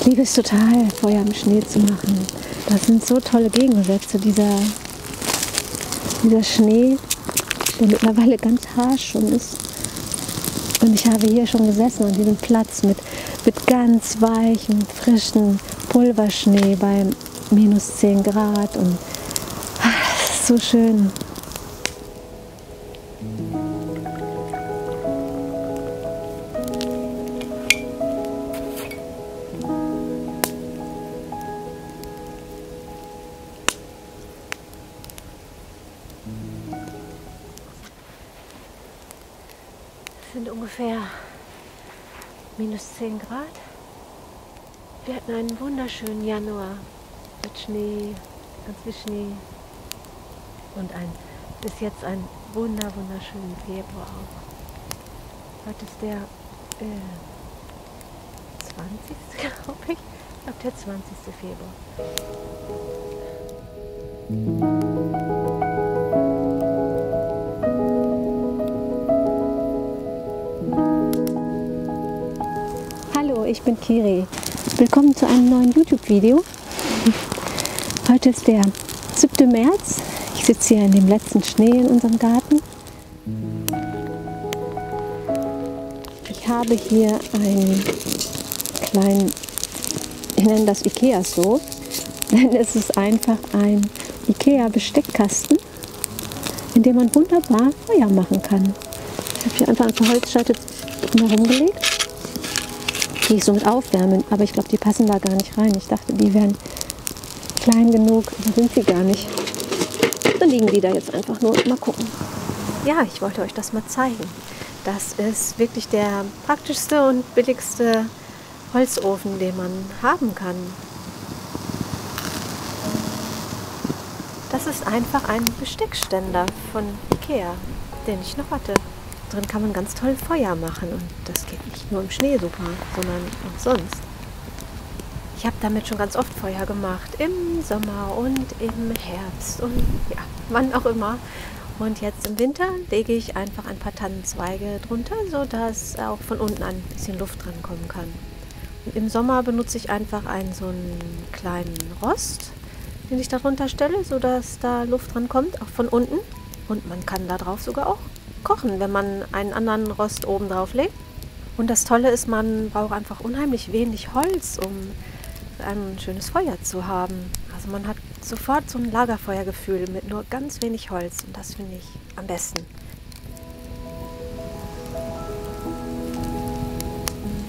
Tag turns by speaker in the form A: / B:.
A: Ich liebe es total, Feuer im Schnee zu machen. Das sind so tolle Gegensätze. Dieser Schnee, der mittlerweile ganz harsch schon ist. Und ich habe hier schon gesessen an diesem Platz mit ganz weichem, frischen Pulverschnee bei minus 10 Grad. Und das ist so schön. Es sind ungefähr minus 10 Grad. Wir hatten einen wunderschönen Januar mit Schnee, ganz viel Schnee und bis jetzt einen wunderschönen Februar auch. Heute ist der 20. glaube ich. Ich glaube der 20. Februar. Hallo, ich bin Kiri. Willkommen zu einem neuen YouTube-Video. Heute ist der 7. März. Ich sitze hier in dem letzten Schnee in unserem Garten. Ich habe hier einen kleinen, ich nenne das Ikea so, denn es ist einfach ein Ikea-Besteckkasten, in dem man wunderbar Feuer machen kann. Ich habe hier einfach ein paar Holzscheite drumherum gelegt, die ich so mit aufwärmen, aber ich glaube, die passen da gar nicht rein. Ich dachte, die wären klein genug, aber sind sie gar nicht. Dann liegen die da jetzt einfach nur. Mal gucken. Ja, ich wollte euch das mal zeigen. Das ist wirklich der praktischste und billigste Holzofen, den man haben kann. Das ist einfach ein Besteckständer von Ikea, den ich noch hatte. Drin kann man ganz toll Feuer machen und das geht nicht nur im Schnee super, sondern auch sonst. Ich habe damit schon ganz oft Feuer gemacht, im Sommer und im Herbst und ja, wann auch immer. Und jetzt im Winter lege ich einfach ein paar Tannenzweige drunter, sodass auch von unten ein bisschen Luft dran kommen kann. Und im Sommer benutze ich einfach so einen kleinen Rost, den ich darunter stelle, sodass da Luft dran kommt, auch von unten. Und man kann da drauf sogar auch kochen, wenn man einen anderen Rost oben drauf legt. Und das Tolle ist, man braucht einfach unheimlich wenig Holz, um ein schönes Feuer zu haben. Also man hat sofort so ein Lagerfeuergefühl mit nur ganz wenig Holz und das finde ich am besten.